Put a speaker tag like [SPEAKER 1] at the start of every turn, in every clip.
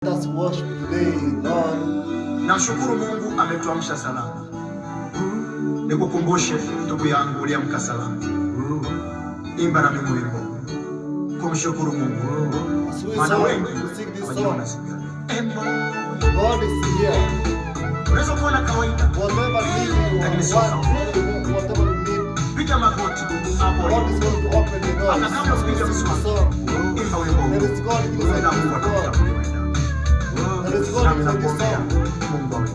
[SPEAKER 1] Let's worship today, Lord.
[SPEAKER 2] Namshukuru Mungu ametuamsha salama. Nikukumbushe ndugu yangu uliamka salama. Imba na mimi wimbo kumshukuru Mungu. Maana wengi wanasikia.
[SPEAKER 1] God is here.
[SPEAKER 2] Unaweza kuona kawaida.
[SPEAKER 1] Whatever you need.
[SPEAKER 2] Piga magoti hapo.
[SPEAKER 1] God is going to open the door.
[SPEAKER 2] Akakama kupiga mswaki. Imba wimbo.
[SPEAKER 1] There is God inside the door. There is God inside the song.
[SPEAKER 2] Mungu awe.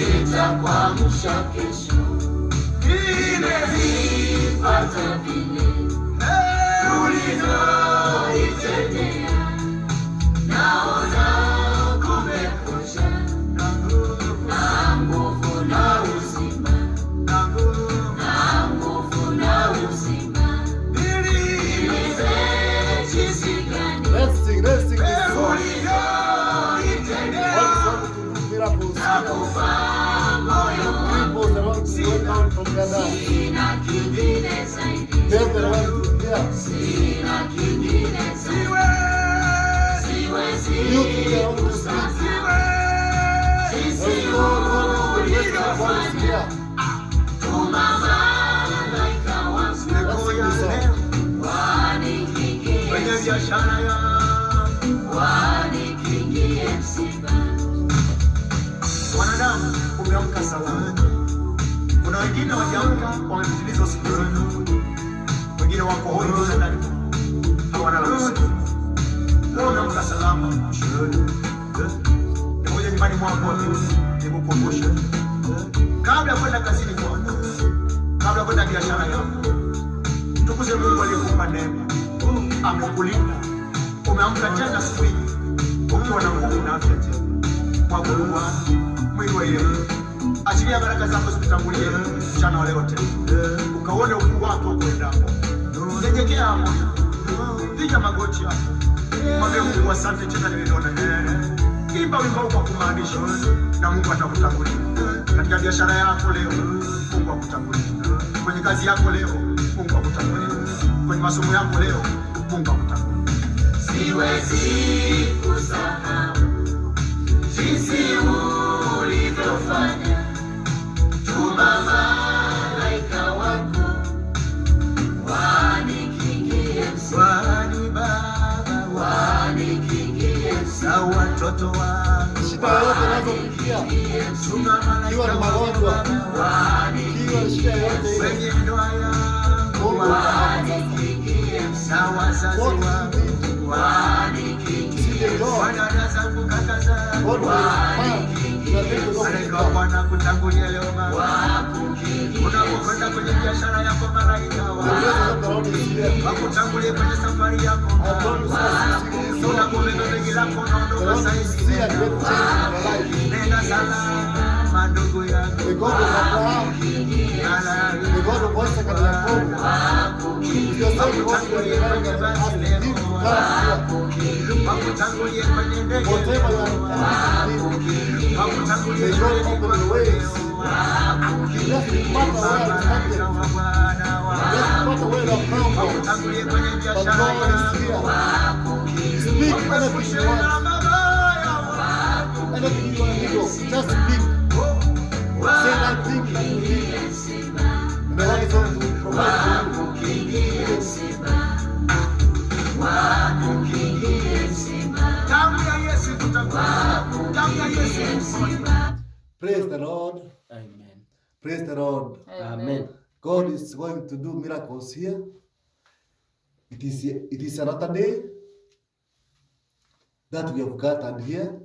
[SPEAKER 3] Nitakuamsha kesho, nimevipata vile ulivyoitendea. Naona kumekucha na nguvu na uzima, na nguvu na uzima. Nieleze jinsi gani ulivyoitendea. Nakupa moyo wangu, sina kingine zaidi, sina kingine zaidi. Siwezi kusema jinsi ulivyofanya. Tuma malaika wako wanikingie kwenye biashara yangu, wanikingie msiba.
[SPEAKER 2] Wanadamu umeamka salama. Kuna wengine wakiamka wamepitiliza siku zenu. Wengine wako hoi ndani. Hawana la kusema. Leo umeamka salama. Ngoja nyumbani mwako nikukumbushe. Kabla ya kwenda kazini kwako, kabla ya kwenda biashara yako, tukuze Mungu aliyekupa neema. Amekulinda. Umeamka tena siku hii ukiwa na nguvu na afya tena. Kwa kuwa mwili wa ile achilia baraka zako zikutangulie mchana wa leo tena, ukaone ukuu wako kwendako. Nyenyekea hapo, piga magoti hapo, mwambie Mungu asante tena niliona. Imba wimbo kwa kumaanisha, na Mungu atakutangulia katika biashara yako leo. Mungu akutangulia kwenye kazi yako leo. Mungu akutangulia kwenye masomo yako leo. Mungu akutangulia.
[SPEAKER 3] Siwezi kusahau jinsi ulivyofanya. Tuma malaika wako wanikingie msiba, wanikingie msiba.
[SPEAKER 2] Na watoto wangu
[SPEAKER 1] Shida yote unazopitia, ikiwa ni magonjwa, ikiwa ni shida yote ile,
[SPEAKER 2] kwenye ndoa yangu
[SPEAKER 3] wanikingie msiba,
[SPEAKER 2] na wazazi wangu
[SPEAKER 3] wanikingie msiba.
[SPEAKER 2] wadada zangu kaka zangu Bwana kutangulia leo mama. Unapokwenda kwenye biashara yako malaika wakutangulie kwenye safari yako. Unapobeba begi lako unaondoka saizi. Nenda salama ndugu yangu.
[SPEAKER 1] the God of Abraham, the God of Isaac and Jacob. If you're saying God is the right and ask him to come here,
[SPEAKER 2] Wakutangulie kwenye ndege.
[SPEAKER 1] whatever you are need, may God open the ways. It doesn't matter where I'm standing, it doesn't matter where I've come from, but God is here. Speak anything you want, anything you want to do, just speak. Say that thing that you need, and the Lord is going to provide for you.
[SPEAKER 2] Damu ya Yesu tutakuwa. Damu ya Yesu.
[SPEAKER 1] Praise the Lord.
[SPEAKER 4] Amen.
[SPEAKER 1] Praise the Lord.
[SPEAKER 4] Amen.
[SPEAKER 1] God is going to do miracles here. It is another day that we have gathered here.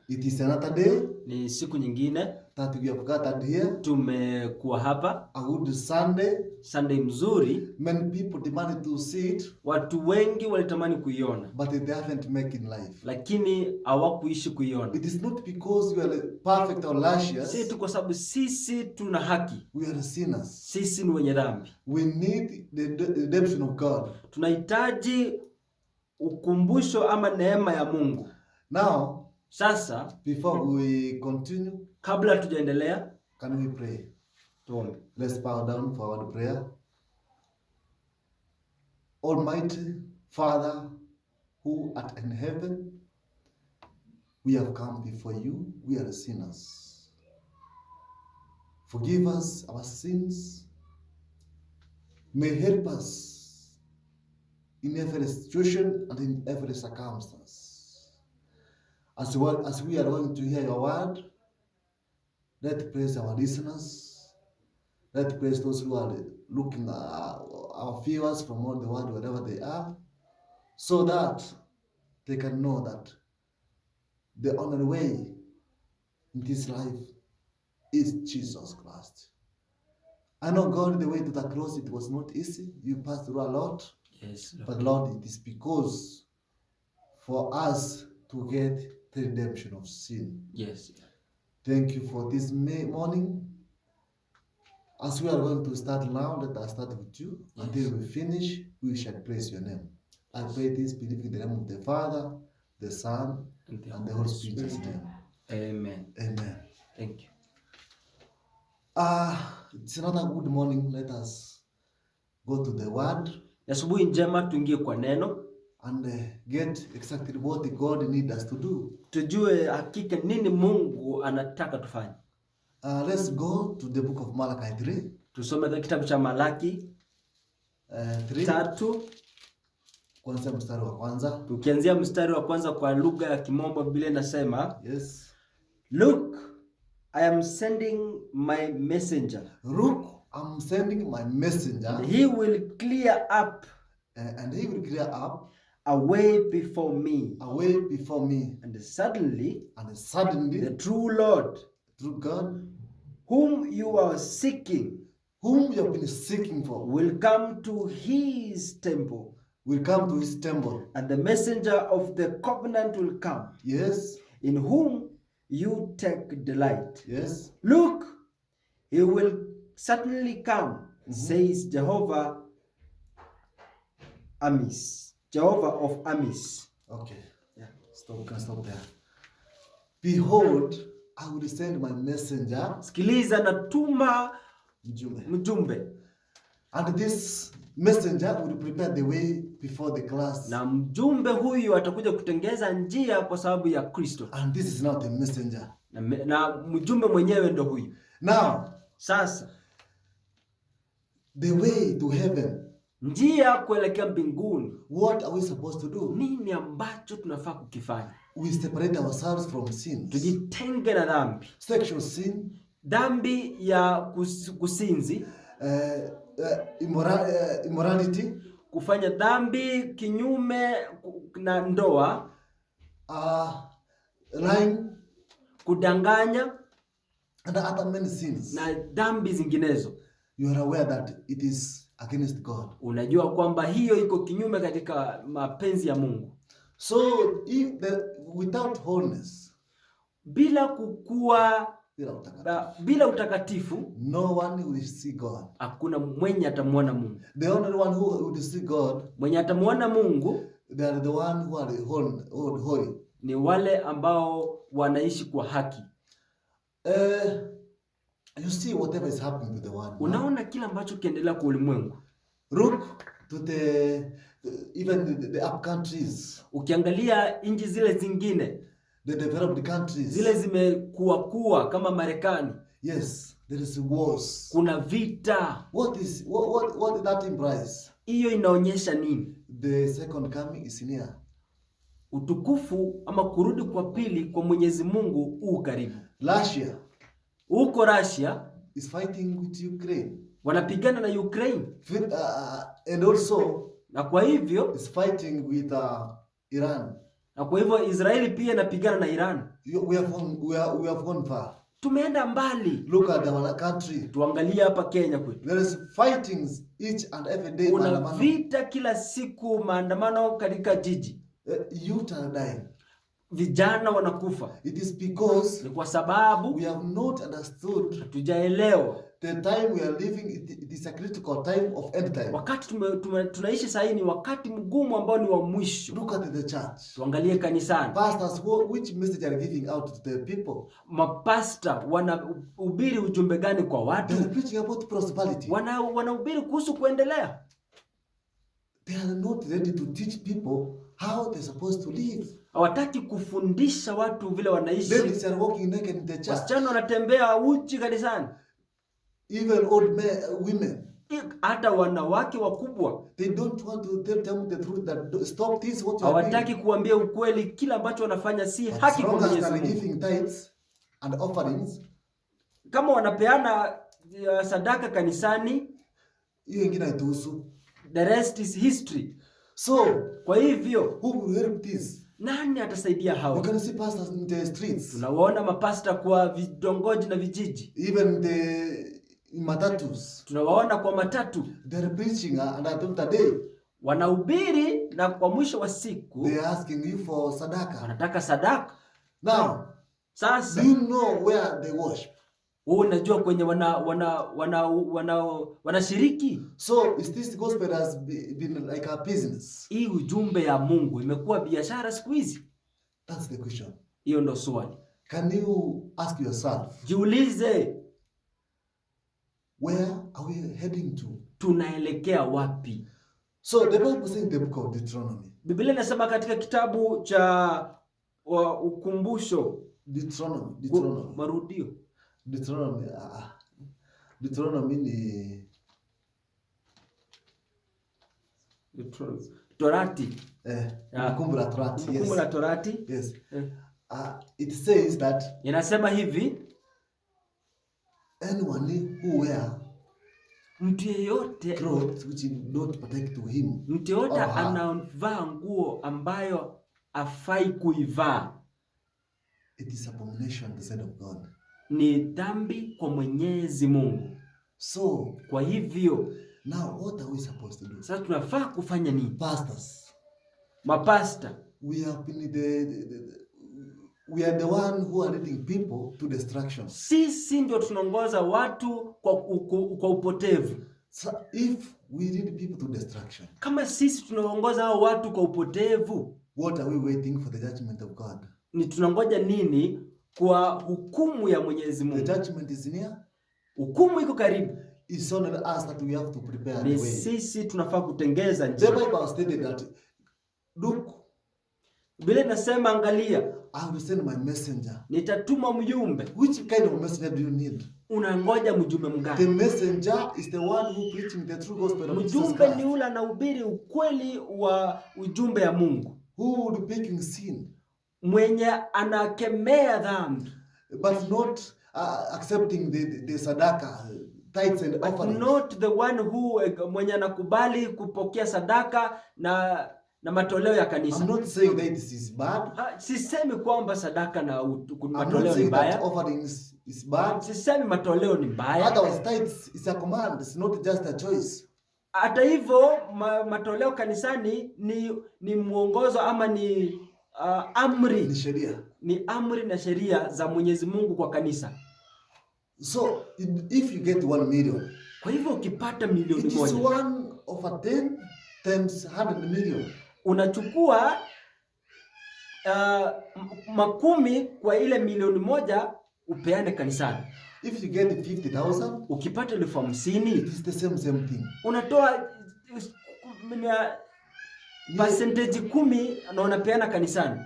[SPEAKER 1] It is another day.
[SPEAKER 4] Ni siku nyingine
[SPEAKER 1] that we have gathered here.
[SPEAKER 4] Tumekuwa hapa.
[SPEAKER 1] A good Sunday.
[SPEAKER 4] Sunday mzuri.
[SPEAKER 1] Many people demanded to see it.
[SPEAKER 4] Watu wengi walitamani kuiona.
[SPEAKER 1] But they haven't make it life.
[SPEAKER 4] Lakini hawakuishi kuiona.
[SPEAKER 1] It is not because we are perfect or righteous.
[SPEAKER 4] Si tu kwa sababu sisi tuna haki.
[SPEAKER 1] We are sinners.
[SPEAKER 4] Sisi ni wenye dhambi.
[SPEAKER 1] We need the redemption of God.
[SPEAKER 4] Tunahitaji ukumbusho ama neema ya Mungu.
[SPEAKER 1] Now,
[SPEAKER 4] sasa,
[SPEAKER 1] before we continue,
[SPEAKER 4] kabla tujaendelea,
[SPEAKER 1] can we pray?
[SPEAKER 4] Tuombe.
[SPEAKER 1] Let's bow down for our prayer. Almighty Father, who art in heaven, we have come before you. We are sinners. Forgive us our sins. May help us in every situation and in every circumstance. As we are going to hear your word, let's praise our listeners. Let's praise those who are looking at our viewers from all the world, wherever they are, so that they can know that the only way in this life is Jesus Christ. I know, God, the way to the cross, it was not easy. You passed through a lot.
[SPEAKER 4] Yes, Lord.
[SPEAKER 1] But Lord, it is because for us to get the redemption of sin.
[SPEAKER 4] Yes.
[SPEAKER 1] Thank you for this morning. As we are going to start now, let us start with you. Yes. Until we finish, we shall praise your name. I pray this, believe in the name of the Father, the Son, and the Holy Spirit's name.
[SPEAKER 4] Amen.
[SPEAKER 1] Amen.
[SPEAKER 4] Thank you.
[SPEAKER 1] It's another good morning. Let us go to the word.
[SPEAKER 4] Asubuhi njema, tuingie kwa neno.
[SPEAKER 1] And get exactly what God needs us to do.
[SPEAKER 4] Tujue hakika nini Mungu anataka tufanye.
[SPEAKER 1] Let's go to the book of Malachi 3.
[SPEAKER 4] Tusome kitabu cha Malaki 3.
[SPEAKER 1] Kwanza mstari wa kwanza.
[SPEAKER 4] Tukianzia mstari wa kwanza kwa lugha ya Kimombo, Biblia inasema,
[SPEAKER 1] yes.
[SPEAKER 4] Look, I am sending my messenger.
[SPEAKER 1] Look, I'm sending my messenger.
[SPEAKER 4] And he will clear up.
[SPEAKER 1] And he will clear up
[SPEAKER 4] a way before me.
[SPEAKER 1] A way before me.
[SPEAKER 4] And suddenly,
[SPEAKER 1] the
[SPEAKER 4] true Lord,
[SPEAKER 1] true God,
[SPEAKER 4] whom you are seeking,
[SPEAKER 1] whom you have been seeking for,
[SPEAKER 4] will come to his temple.
[SPEAKER 1] Will come to his temple.
[SPEAKER 4] And the messenger of the covenant will come.
[SPEAKER 1] Yes.
[SPEAKER 4] In whom you take delight.
[SPEAKER 1] Yes.
[SPEAKER 4] Look, he will certainly come, says Jehovah Armies. Jehovah of Armies.
[SPEAKER 1] Okay. Yeah. Stop there. Behold, I will send my messenger.
[SPEAKER 4] Sikiliza, natuma mjumbe.
[SPEAKER 1] And this messenger will prepare the way before the class.
[SPEAKER 4] Na mjumbe huyu atakuja kutengeza njia kwa sababu ya Kristo.
[SPEAKER 1] And this is not a messenger.
[SPEAKER 4] Na mjumbe mwenyewe ndo huyu.
[SPEAKER 1] Now,
[SPEAKER 4] sasa,
[SPEAKER 1] the way to heaven.
[SPEAKER 4] Njia kuelekea mbinguni.
[SPEAKER 1] What are we supposed to do?
[SPEAKER 4] Nini ambacho tunafaa kukifanya?
[SPEAKER 1] We separate ourselves from sin.
[SPEAKER 4] Tujitenge na dhambi.
[SPEAKER 1] Sexual sin.
[SPEAKER 4] Dhambi ya kusinzi.
[SPEAKER 1] Immorality.
[SPEAKER 4] Kufanya dhambi kinyume na ndoa.
[SPEAKER 1] Lying.
[SPEAKER 4] Kudanganya.
[SPEAKER 1] And other many sins.
[SPEAKER 4] Na dhambi zinginezo.
[SPEAKER 1] You are aware that it is against God.
[SPEAKER 4] Unajua kwamba hiyo iko kinyume katika mapenzi ya Mungu.
[SPEAKER 1] So without holiness,
[SPEAKER 4] bila kukua, bila utakatifu,
[SPEAKER 1] no one will see God.
[SPEAKER 4] Hakuna mwenye atamuona Mungu.
[SPEAKER 1] The only one who will see God,
[SPEAKER 4] mwenye atamuona Mungu,
[SPEAKER 1] they are the one who are holy.
[SPEAKER 4] Ni wale ambao wanaishi kwa haki.
[SPEAKER 1] You see whatever is happening to the world.
[SPEAKER 4] Unaona kila ambacho kiendelea kwa ulimwengu.
[SPEAKER 1] Look to even the up countries.
[SPEAKER 4] Ukiangalia nchi zile zingine,
[SPEAKER 1] the developed countries,
[SPEAKER 4] zile zimekuwa kama Marekani.
[SPEAKER 1] Yes, there is wars.
[SPEAKER 4] Kuna vita.
[SPEAKER 1] What that implies?
[SPEAKER 4] Hiyo inaonyesha nini?
[SPEAKER 1] The second coming is near.
[SPEAKER 4] Utukufu ama kurudi kwa pili kwa Mwenyezi Mungu karibu.
[SPEAKER 1] Russia.
[SPEAKER 4] Huko Russia,
[SPEAKER 1] is fighting with Ukraine.
[SPEAKER 4] wanapigana na Ukraine,
[SPEAKER 1] And also
[SPEAKER 4] na kwa hivyo
[SPEAKER 1] is fighting with Iran.
[SPEAKER 4] na kwa hivyo Israeli pia inapigana na Iran.
[SPEAKER 1] We have gone far.
[SPEAKER 4] Tumeenda mbali.
[SPEAKER 1] Look at our country.
[SPEAKER 4] Tuangalie hapa Kenya kwetu.
[SPEAKER 1] There is fightings each and every day.
[SPEAKER 4] Kuna vita kila siku, maandamano katika jiji.
[SPEAKER 1] Youth are dying.
[SPEAKER 4] Vijana wanakufa.
[SPEAKER 1] It is because
[SPEAKER 4] ni kwa sababu
[SPEAKER 1] we have not understood
[SPEAKER 4] hatujaelewa
[SPEAKER 1] the time we are living. It is a critical time of end time.
[SPEAKER 4] Wakati tunaishi sasa ni wakati mgumu ambao ni wa mwisho.
[SPEAKER 1] Look at the church.
[SPEAKER 4] Tuangalie kanisani.
[SPEAKER 1] Pastors, which message are giving out to the people?
[SPEAKER 4] Mapasta wanahubiri ujumbe gani kwa watu?
[SPEAKER 1] They are preaching about prosperity.
[SPEAKER 4] Wanahubiri kuhusu kuendelea.
[SPEAKER 1] They are not ready to teach people how they're supposed to live.
[SPEAKER 4] Hawataki kufundisha watu vile wanaishi.
[SPEAKER 1] Ladies are walking naked in the church.
[SPEAKER 4] Wasichana wanatembea uchi kanisani.
[SPEAKER 1] Even old men, women.
[SPEAKER 4] Hata wanawake wakubwa.
[SPEAKER 1] They don't want to tell them the truth that stop this what you are doing.
[SPEAKER 4] Hawataki kuambia ukweli, kila ambacho wanafanya si haki kwa Mwenyezi Mungu.
[SPEAKER 1] Giving tithes and offerings.
[SPEAKER 4] Kama wanapeana sadaka kanisani,
[SPEAKER 1] hiyo ingine haituhusu.
[SPEAKER 4] The rest is history.
[SPEAKER 1] So,
[SPEAKER 4] kwa hivyo,
[SPEAKER 1] who will help this?
[SPEAKER 4] Nani atasaidia hawa?
[SPEAKER 1] You can see pastors in the streets.
[SPEAKER 4] Tunawaona mapasta kwa vitongoji na vijiji.
[SPEAKER 1] Even the matatus.
[SPEAKER 4] Tunawaona kwa matatu.
[SPEAKER 1] They are preaching and at the end of the day,
[SPEAKER 4] wanahubiri na kwa mwisho wa siku
[SPEAKER 1] they are asking you for sadaka.
[SPEAKER 4] Wanataka sadaka.
[SPEAKER 1] Now,
[SPEAKER 4] sasa
[SPEAKER 1] do you know where they worship?
[SPEAKER 4] Unajua kwenye wanashiriki.
[SPEAKER 1] So is this gospel has been like a business?
[SPEAKER 4] Hii ujumbe ya Mungu imekuwa biashara siku hizi?
[SPEAKER 1] That's the question.
[SPEAKER 4] Hiyo ndo swali.
[SPEAKER 1] Can you ask yourself?
[SPEAKER 4] Jiulize,
[SPEAKER 1] where are we heading to?
[SPEAKER 4] Tunaelekea wapi?
[SPEAKER 1] So the Bible says in the book of Deuteronomy.
[SPEAKER 4] Biblia inasema katika kitabu cha ukumbusho,
[SPEAKER 1] Deuteronomy.
[SPEAKER 4] Marudio.
[SPEAKER 1] Deuteronomy ni
[SPEAKER 4] Torati.
[SPEAKER 1] Kumbukumbu la Torati.
[SPEAKER 4] Kumbukumbu la Torati.
[SPEAKER 1] Yes. It says that
[SPEAKER 4] inasema hivi,
[SPEAKER 1] anyone who wear
[SPEAKER 4] mtu yeyote
[SPEAKER 1] clothes which don't protect to him,
[SPEAKER 4] mtu yeyote anavaa nguo ambayo afai kuivaa,
[SPEAKER 1] it is abomination in the sight of God.
[SPEAKER 4] Ni dhambi kwa Mwenyezi Mungu.
[SPEAKER 1] So,
[SPEAKER 4] kwa hivyo,
[SPEAKER 1] now what are we supposed to do?
[SPEAKER 4] Sasa tunafaa kufanya nini?
[SPEAKER 1] Pastors.
[SPEAKER 4] Mapasta.
[SPEAKER 1] We have been we are the one who are leading people to destruction.
[SPEAKER 4] Sisi ndio tunaongoza watu kwa upotevu.
[SPEAKER 1] So if we lead people to destruction,
[SPEAKER 4] kama sisi tunaongoza hao watu kwa upotevu,
[SPEAKER 1] what are we waiting for the judgment of God?
[SPEAKER 4] Ni tunangoja nini kwa hukumu ya Mwenyezi Mungu?
[SPEAKER 1] The judgment is near.
[SPEAKER 4] Hukumu iko karibu.
[SPEAKER 1] It's only us that we have to prepare
[SPEAKER 4] the
[SPEAKER 1] way.
[SPEAKER 4] Sisi tunafaa kutengeza njia.
[SPEAKER 1] The Bible stated that, look,
[SPEAKER 4] Biblia inasema angalia,
[SPEAKER 1] I will send my messenger.
[SPEAKER 4] Nitatuma mjumbe.
[SPEAKER 1] Which kind of messenger do you need?
[SPEAKER 4] Unangoja mjumbe mgani?
[SPEAKER 1] The messenger is the one who preaching the true gospel of Jesus Christ.
[SPEAKER 4] Mjumbe ni yule anahubiri ukweli wa ujumbe ya Mungu.
[SPEAKER 1] Who would breaking sin?
[SPEAKER 4] Mwenye anakemea dhambi.
[SPEAKER 1] But not accepting the sadaka, tithes and offerings.
[SPEAKER 4] Not the one who mwenye anakubali kupokea sadaka na matoleo ya kanisa.
[SPEAKER 1] I'm not saying that this is bad.
[SPEAKER 4] Sisemi kwamba sadaka na matoleo ni mbaya.
[SPEAKER 1] Offerings is bad.
[SPEAKER 4] Sisemi matoleo ni mbaya.
[SPEAKER 1] Otherwise, tithes is a command. It's not just a choice.
[SPEAKER 4] Hata hivyo matoleo kanisani ni mwongozo ama ni amri.
[SPEAKER 1] Ni sheria.
[SPEAKER 4] Ni amri na sheria za Mwenyezi Mungu kwa kanisa.
[SPEAKER 1] So if you get 1 million,
[SPEAKER 4] kwa hivyo ukipata milioni moja,
[SPEAKER 1] it is 1 over 10 times 100 million.
[SPEAKER 4] Unachukua 10 kwa ile milioni moja upeane kanisani.
[SPEAKER 1] If you get 50,000,
[SPEAKER 4] ukipata 50,000,
[SPEAKER 1] it is the same thing.
[SPEAKER 4] Unatoa percentage 10 na unapeana kanisani.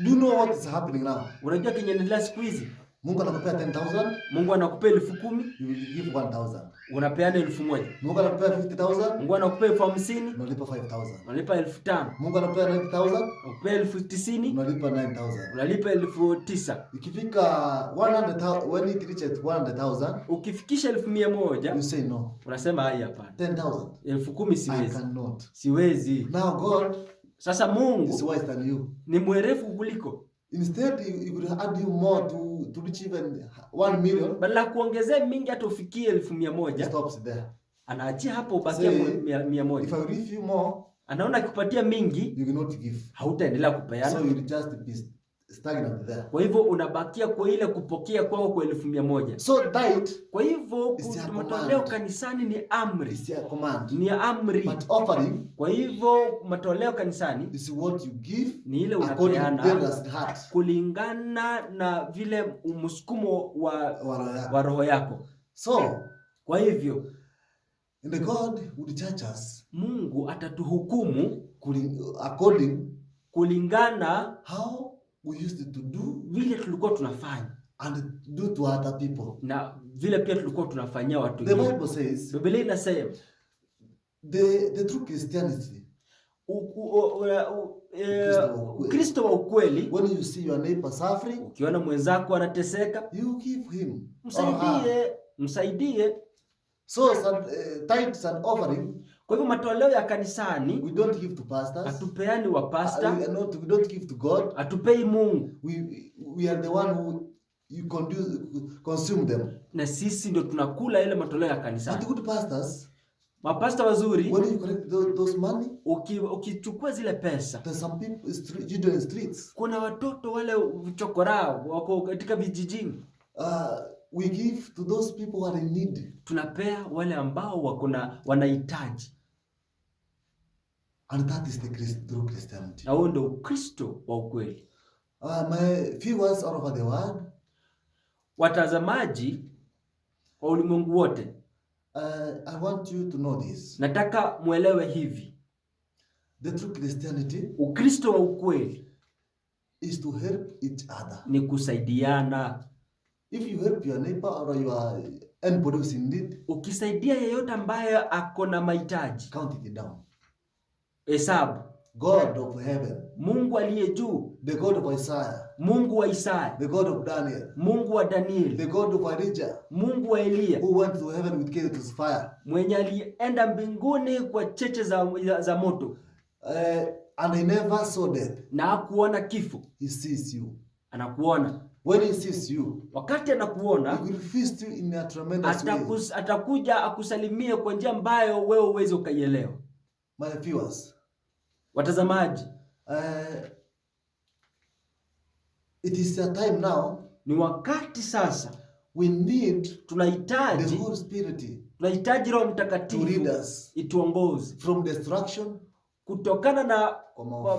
[SPEAKER 1] Do you know what is happening now?
[SPEAKER 4] Unajua kinyendelea siku hizi?
[SPEAKER 1] Mungu anakupea 10,000.
[SPEAKER 4] Mungu anakupea 10,000.
[SPEAKER 1] You will give 1,000.
[SPEAKER 4] Unapeana 1,000.
[SPEAKER 1] Mungu anakupea 50,000.
[SPEAKER 4] Mungu anakupea 50,000.
[SPEAKER 1] Unalipa 5,000.
[SPEAKER 4] Unalipa 5,000.
[SPEAKER 1] Mungu anakupea 90,000.
[SPEAKER 4] Anakupea 90,000.
[SPEAKER 1] Unalipa 9,000.
[SPEAKER 4] Unalipa 9,000.
[SPEAKER 1] Ikifika 100,000, when it reaches 100,000,
[SPEAKER 4] ukifikisha 100,000
[SPEAKER 1] you say no.
[SPEAKER 4] unasema hai hapana.
[SPEAKER 1] 10,000.
[SPEAKER 4] 10,000
[SPEAKER 1] I
[SPEAKER 4] siwezi.
[SPEAKER 1] cannot.
[SPEAKER 4] Siwezi.
[SPEAKER 1] Now God
[SPEAKER 4] Sasa
[SPEAKER 1] is
[SPEAKER 4] Mungu
[SPEAKER 1] wise than you.
[SPEAKER 4] ni mwerefu kuliko.
[SPEAKER 1] Instead, he would add you more to reach even 1 million.
[SPEAKER 4] Badala kuongezea mingi hata ufikie
[SPEAKER 1] He
[SPEAKER 4] 100,000,
[SPEAKER 1] stops there.
[SPEAKER 4] anaachia hapo ubakia
[SPEAKER 1] Say,
[SPEAKER 4] 100.
[SPEAKER 1] If I give you more,
[SPEAKER 4] Anaona akikupatia mingi
[SPEAKER 1] you cannot give.
[SPEAKER 4] hautaendelea
[SPEAKER 1] So
[SPEAKER 4] kupeana.
[SPEAKER 1] you will just be stagnant there.
[SPEAKER 4] Kwa hivyo unabakia kwa ile kupokea kwao kwa 100,000.
[SPEAKER 1] So tithe
[SPEAKER 4] Kwa hivyo
[SPEAKER 1] is a
[SPEAKER 4] matoleo
[SPEAKER 1] command.
[SPEAKER 4] kanisani ni amri.
[SPEAKER 1] is a command.
[SPEAKER 4] Ni amri.
[SPEAKER 1] But offering
[SPEAKER 4] Kwa hivyo matoleo kanisani
[SPEAKER 1] is what you give
[SPEAKER 4] ni ile
[SPEAKER 1] according to
[SPEAKER 4] unapeana
[SPEAKER 1] God's heart.
[SPEAKER 4] kulingana na vile msukumo
[SPEAKER 1] Wa
[SPEAKER 4] wa roho yako.
[SPEAKER 1] So,
[SPEAKER 4] Kwa hivyo
[SPEAKER 1] and God would judge us
[SPEAKER 4] Mungu atatuhukumu
[SPEAKER 1] according
[SPEAKER 4] kulingana
[SPEAKER 1] how we used to do
[SPEAKER 4] vile tulikuwa tunafanya
[SPEAKER 1] and do to other people.
[SPEAKER 4] na vile pia tulikuwa tunafanyia watu
[SPEAKER 1] The
[SPEAKER 4] wengine.
[SPEAKER 1] Bible says
[SPEAKER 4] Biblia inasema
[SPEAKER 1] the true Christianity,
[SPEAKER 4] Ukristo wa ukweli,
[SPEAKER 1] when you see your neighbor suffering,
[SPEAKER 4] ukiona mwenzako anateseka,
[SPEAKER 1] you give him or her.
[SPEAKER 4] msaidie.
[SPEAKER 1] So tithes and offering,
[SPEAKER 4] Kwa hivyo matoleo ya kanisani
[SPEAKER 1] we don't give to pastors.
[SPEAKER 4] hatupeani wa pasta,
[SPEAKER 1] We don't give to God.
[SPEAKER 4] hatupei Mungu,
[SPEAKER 1] We are the one who you consume them.
[SPEAKER 4] na sisi ndio tunakula ile matoleo ya
[SPEAKER 1] But
[SPEAKER 4] kanisani.
[SPEAKER 1] good pastors,
[SPEAKER 4] Mapasta wazuri,
[SPEAKER 1] when you collect those money,
[SPEAKER 4] ukichukua zile pesa,
[SPEAKER 1] there's some people children in streets.
[SPEAKER 4] kuna watoto wale vichokorao wako katika vijijini,
[SPEAKER 1] We give to those people who are in need.
[SPEAKER 4] tunapea wale ambao wanahitaji,
[SPEAKER 1] And that is the true Christianity.
[SPEAKER 4] na huo ndio Ukristo wa ukweli.
[SPEAKER 1] My viewers all over the world,
[SPEAKER 4] Watazamaji wa ulimwengu wote,
[SPEAKER 1] I want you to know this.
[SPEAKER 4] nataka muelewe hivi:
[SPEAKER 1] The true Christianity
[SPEAKER 4] Ukristo wa ukweli
[SPEAKER 1] is to help each other.
[SPEAKER 4] ni kusaidiana.
[SPEAKER 1] If you help your neighbor or anybody who's in need,
[SPEAKER 4] Ukisaidia yeyote ambaye ako na mahitaji,
[SPEAKER 1] count it down.
[SPEAKER 4] hesabu.
[SPEAKER 1] God of heaven,
[SPEAKER 4] Mungu aliye juu,
[SPEAKER 1] the God of Isaiah,
[SPEAKER 4] Mungu wa Isaya,
[SPEAKER 1] the God of Daniel,
[SPEAKER 4] Mungu wa Danieli,
[SPEAKER 1] the God of Elijah,
[SPEAKER 4] Mungu wa Eliya,
[SPEAKER 1] who went to heaven with Ketus fire,
[SPEAKER 4] mwenye alienda mbinguni kwa cheche za moto,
[SPEAKER 1] and he never saw death.
[SPEAKER 4] na hakuona kifo.
[SPEAKER 1] He sees you.
[SPEAKER 4] Anakuona.
[SPEAKER 1] When he sees you,
[SPEAKER 4] Wakati
[SPEAKER 1] he
[SPEAKER 4] anakuona,
[SPEAKER 1] will feast you in a tremendous way.
[SPEAKER 4] atakuja akusalimie kwa njia ambayo wewe uweze ukaielewa.
[SPEAKER 1] My viewers,
[SPEAKER 4] Watazamaji,
[SPEAKER 1] it is a time now
[SPEAKER 4] ni wakati sasa
[SPEAKER 1] we need the
[SPEAKER 4] tunahitaji
[SPEAKER 1] Holy Spirit
[SPEAKER 4] Roho
[SPEAKER 1] to lead
[SPEAKER 4] Mtakatifu
[SPEAKER 1] us
[SPEAKER 4] ituongoze
[SPEAKER 1] from destruction,
[SPEAKER 4] kutokana na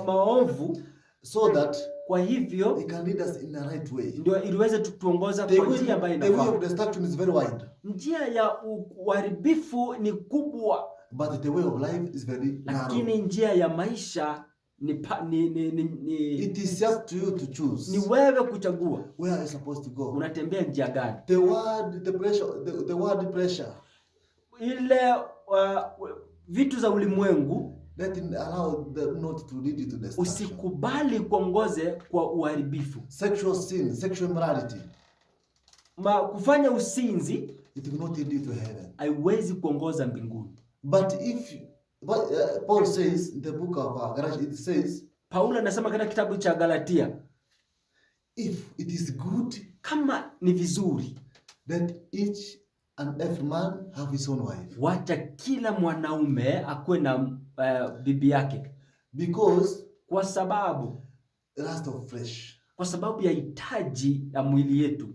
[SPEAKER 4] maovu,
[SPEAKER 1] so that
[SPEAKER 4] kwa hivyo
[SPEAKER 1] he can lead us in the right way.
[SPEAKER 4] ndio iliweze tuongoza
[SPEAKER 1] The
[SPEAKER 4] kwa
[SPEAKER 1] way,
[SPEAKER 4] njia ambayo
[SPEAKER 1] the way
[SPEAKER 4] inafaa.
[SPEAKER 1] of destruction is very wide,
[SPEAKER 4] Njia ya uharibifu ni kubwa,
[SPEAKER 1] but the way of life is very narrow.
[SPEAKER 4] lakini njia ya maisha ni
[SPEAKER 1] It is up to you to choose
[SPEAKER 4] ni wewe kuchagua
[SPEAKER 1] where are you supposed to go.
[SPEAKER 4] unatembea njia gani.
[SPEAKER 1] The word pressure,
[SPEAKER 4] Ile vitu za ulimwengu,
[SPEAKER 1] let him allow them not to lead you to destruction.
[SPEAKER 4] usikubali kuongoze kwa uharibifu.
[SPEAKER 1] Sexual sin, sexual immorality,
[SPEAKER 4] Kufanya usinzi
[SPEAKER 1] it will not lead you to heaven.
[SPEAKER 4] haiwezi kuongoza mbinguni.
[SPEAKER 1] But Paul says in the book of Galatians, it says,
[SPEAKER 4] Paulo anasema katika kitabu cha Galatia,
[SPEAKER 1] if it is good
[SPEAKER 4] kama ni vizuri,
[SPEAKER 1] that each and every man have his own wife,
[SPEAKER 4] wacha kila mwanaume akuwe na bibi yake,
[SPEAKER 1] because
[SPEAKER 4] kwa sababu
[SPEAKER 1] lust of flesh.
[SPEAKER 4] ya hitaji ya mwili yetu,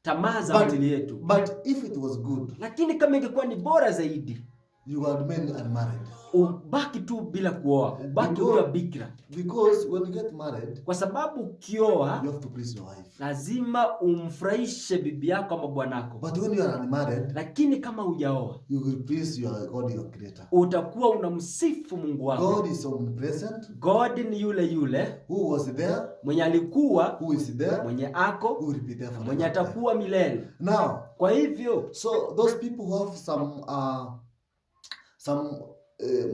[SPEAKER 4] tamaa za mwili yetu.
[SPEAKER 1] But if it was good,
[SPEAKER 4] Lakini kama ingekuwa ni bora zaidi,
[SPEAKER 1] you will remain unmarried.
[SPEAKER 4] Ubaki tu bila kuoa, ubaki ukiwa bikira.
[SPEAKER 1] Because when you get married,
[SPEAKER 4] kwa sababu ukioa
[SPEAKER 1] you have to please your wife.
[SPEAKER 4] lazima umfurahishe bibi yako ama bwanako.
[SPEAKER 1] But when you are unmarried,
[SPEAKER 4] lakini kama hujaoa,
[SPEAKER 1] you will please your God, your creator.
[SPEAKER 4] utakuwa unamsifu Mungu wako.
[SPEAKER 1] God is omnipresent.
[SPEAKER 4] God ni yule
[SPEAKER 1] who was there,
[SPEAKER 4] mwenye alikuwa,
[SPEAKER 1] who is there,
[SPEAKER 4] mwenye ako,
[SPEAKER 1] who will be there forever,
[SPEAKER 4] mwenye atakuwa milele.
[SPEAKER 1] Now,
[SPEAKER 4] kwa hivyo,
[SPEAKER 1] so those people who have some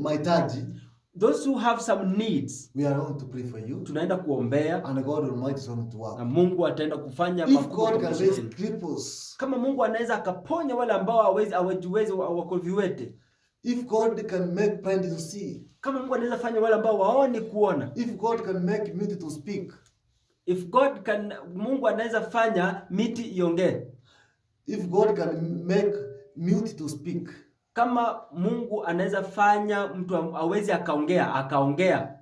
[SPEAKER 1] mahitaji,
[SPEAKER 4] those who have some needs,
[SPEAKER 1] we are going to pray for you,
[SPEAKER 4] tunaenda kuombea,
[SPEAKER 1] and God Almighty is going to work.
[SPEAKER 4] na Mungu ataenda kufanya
[SPEAKER 1] If
[SPEAKER 4] makubwa.
[SPEAKER 1] God can raise cripples,
[SPEAKER 4] kama Mungu anaweza akaponya wale ambao hawajiwezi, wako viwete,
[SPEAKER 1] if God can make blind to see,
[SPEAKER 4] kama Mungu anaweza fanya wale ambao waoni kuona,
[SPEAKER 1] if God can make mute to speak,
[SPEAKER 4] if God can, Mungu anaweza fanya miti iongee,
[SPEAKER 1] if God can make mute to speak,
[SPEAKER 4] kama Mungu anaweza fanya mtu awezi akaongea,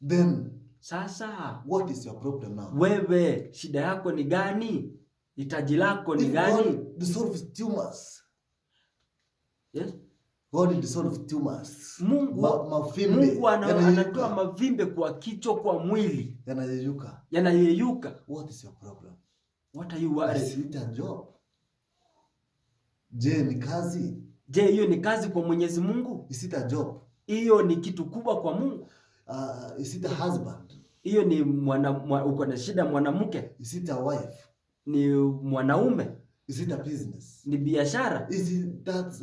[SPEAKER 1] then
[SPEAKER 4] sasa
[SPEAKER 1] what is your problem now?
[SPEAKER 4] Wewe shida yako ni gani? Hitaji lako ni
[SPEAKER 1] If
[SPEAKER 4] gani?
[SPEAKER 1] God dissolves tumors,
[SPEAKER 4] Yes?
[SPEAKER 1] God dissolves tumors.
[SPEAKER 4] Mungu anatoa mavimbe kwa kichwa, kwa mwili, yanayeyuka.
[SPEAKER 1] What is your problem?
[SPEAKER 4] What are you worried?
[SPEAKER 1] Is it a job? Je, ni kazi?
[SPEAKER 4] Je, hiyo ni kazi kwa Mwenyezi Mungu?
[SPEAKER 1] Is it a job?
[SPEAKER 4] Hiyo ni kitu kubwa kwa Mungu?
[SPEAKER 1] Is it a husband?
[SPEAKER 4] Hiyo ni uko na shida mwanamke?
[SPEAKER 1] Is it a wife?
[SPEAKER 4] Ni mwanaume?
[SPEAKER 1] Is it a business?
[SPEAKER 4] Ni biashara?
[SPEAKER 1] Is it that's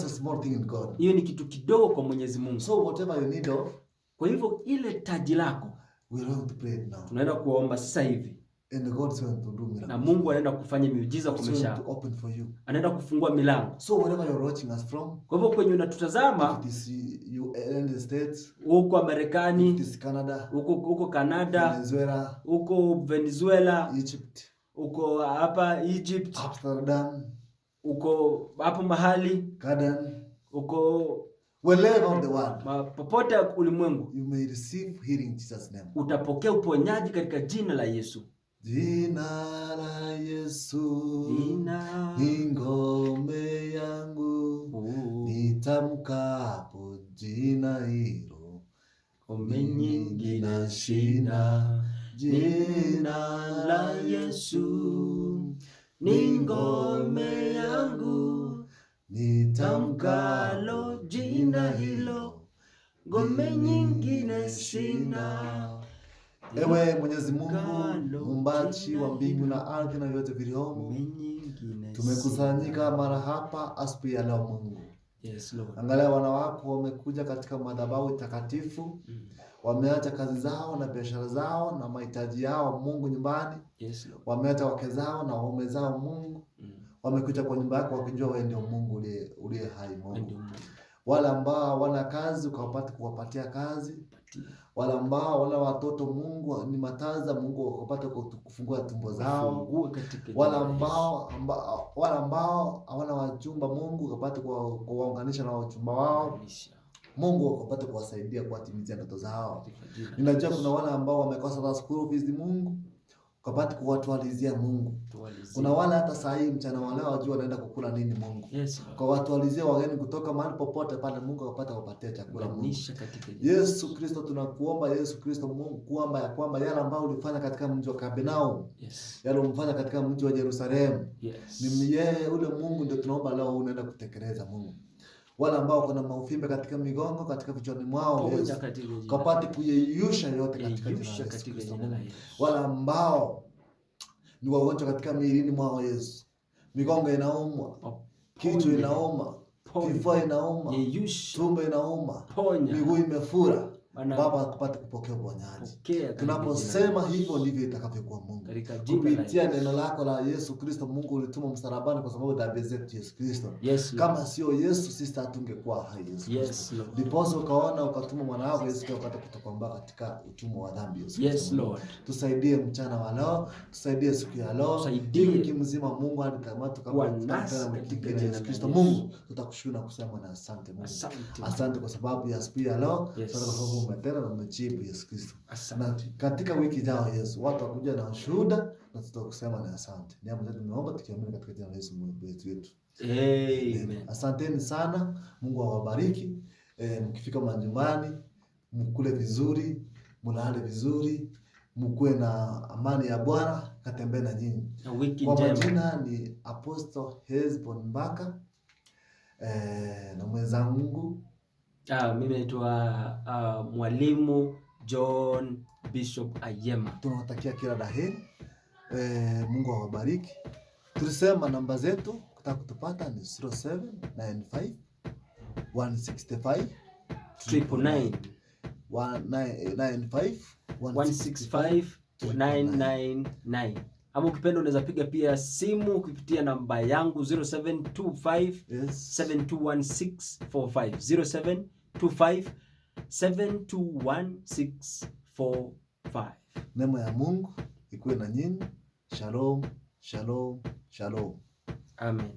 [SPEAKER 1] a small thing in God.
[SPEAKER 4] Hiyo ni kitu kidogo kwa Mwenyezi Mungu.
[SPEAKER 1] So whatever you need of,
[SPEAKER 4] kwa hivyo ile taji lako,
[SPEAKER 1] we are going to pray now.
[SPEAKER 4] Tunaenda kuomba sasa hivi.
[SPEAKER 1] And God is going to do miracles.
[SPEAKER 4] Na Mungu anaenda kufanya miujiza kwa maisha yako.
[SPEAKER 1] Open for you.
[SPEAKER 4] Anaenda kufungua milango.
[SPEAKER 1] So wherever you're watching us from,
[SPEAKER 4] kwa hivyo kwenye unatutazama,
[SPEAKER 1] it is United States,
[SPEAKER 4] huko Marekani,
[SPEAKER 1] it is Canada,
[SPEAKER 4] huko Canada,
[SPEAKER 1] Venezuela,
[SPEAKER 4] huko Venezuela,
[SPEAKER 1] Egypt,
[SPEAKER 4] huko hapa Egypt,
[SPEAKER 1] Amsterdam,
[SPEAKER 4] huko hapo mahali
[SPEAKER 1] Garden,
[SPEAKER 4] huko
[SPEAKER 1] wherever the world,
[SPEAKER 4] popote ulimwengu,
[SPEAKER 1] you may receive healing in Jesus name.
[SPEAKER 4] Utapokea uponyaji katika jina la Yesu.
[SPEAKER 1] Jina la Yesu, ni ngome yangu, nitamkapo jina hilo, ngome nyingi nashinda. Jina la Yesu, ni ngome yangu, nitamkalo jina hilo, ngome nyingi nashinda. Ewe Mwenyezi Mungu, muumbaji wa mbingu na ardhi na vyote vilivyomo, tumekusanyika mara hapa asubuhi ya leo Mungu.
[SPEAKER 4] Yes, Lord.
[SPEAKER 1] Angalia wana wako wamekuja katika madhabahu takatifu. Wameacha kazi zao na biashara zao na mahitaji yao Mungu nyumbani.
[SPEAKER 4] Yes, Lord.
[SPEAKER 1] Wameacha wake zao na waume zao Mungu. Wamekuja kwa nyumba yako wakijua wewe ndio Mungu uliye hai Mungu. Wale ambao wana kazi ukapata kuwapatia kazi. Wale ambao wana watoto Mungu ni mataza Mungu ukapata kufungua tumbo zao. Wale ambao hawana wachumba Mungu ukapata kuwaunganisha na wachumba wao. Mungu ukapata kuwasaidia kuwatimizia ndoto zao. Ninajua kuna wale ambao wamekosa school fees Mungu ukapata kuwatualizia Mungu. Kuna wale hata saa hii mchana wale wajua wanaenda kukula nini Mungu.
[SPEAKER 4] Yes,
[SPEAKER 1] kwa watualizie wageni kutoka mahali popote pale Mungu akapata kupatia chakula Mungu. Yesu Kristo tunakuomba Yesu Kristo Mungu kuomba ya kwamba yale ambao ulifanya katika mji wa Kapernaum, yale umfanya katika mji wa Yerusalemu, ni yeye ule Mungu ndio tunaomba leo unaenda kutekeleza Mungu. Wale ambao kuna maufimbe katika migongo katika vichwani mwao Yesu kapate kuyeyusha yote katika jina la Yesu. Wale ambao ni wagonjwa katika miilini mwao Yesu, migongo inauma, kichwa inauma, kifua inauma, tumbo inauma, miguu imefura, Baba kupata kupokea uponyaji. Tunaposema hivyo ndivyo itakavyokuwa Mungu. Kupitia neno lako la Yesu Kristo Mungu ulituma msalabani kwa sababu dhambi zetu Yesu Kristo. Kama sio Yesu sisi hatungekuwa hai Yesu.
[SPEAKER 4] Yes, Lord.
[SPEAKER 1] Ndiposa ukaona ukatuma mwana wako Yesu Kristo ukapata kutukomboa katika utumwa wa dhambi Yesu Kristo.
[SPEAKER 4] Yes, Lord.
[SPEAKER 1] Tusaidie mchana wa leo, tusaidie siku ya leo. Wiki mzima Mungu hadi tamati kama tunataka Yesu Kristo Mungu. Tutakushukuru na kusema na asante Mungu. Asante kwa sababu ya siku ya leo. Umetenda na umejibu Yesu Kristo. Na katika wiki ijayo Yesu, watu wakuja na ushuhuda tunataka kusema ni asante. Ni ambacho tumeomba tukiamini katika jina la Yesu Mungu wetu.
[SPEAKER 4] Amen.
[SPEAKER 1] Asanteni sana. Mungu awabariki. Mkifika majumbani, mkule vizuri, mlale vizuri, mkuwe na amani ya Bwana katembee na nyinyi. Kwa majina ni Apostle Hezbon Mbaka na mwenzangu
[SPEAKER 4] mimi naitwa Mwalimu John Bishop Ayema.
[SPEAKER 1] Tunawatakia kila la heri. Mungu awabariki. Tulisema namba zetu kutaka kutupata ni 0795 165
[SPEAKER 4] 999
[SPEAKER 1] 195
[SPEAKER 4] 165 999. Ama ukipenda unaweza piga pia simu kupitia namba yangu 0725 721645 0725 721645.
[SPEAKER 1] Neema ya Mungu ikuwe na nyinyi. Shalom, shalom, shalom.
[SPEAKER 4] Amen.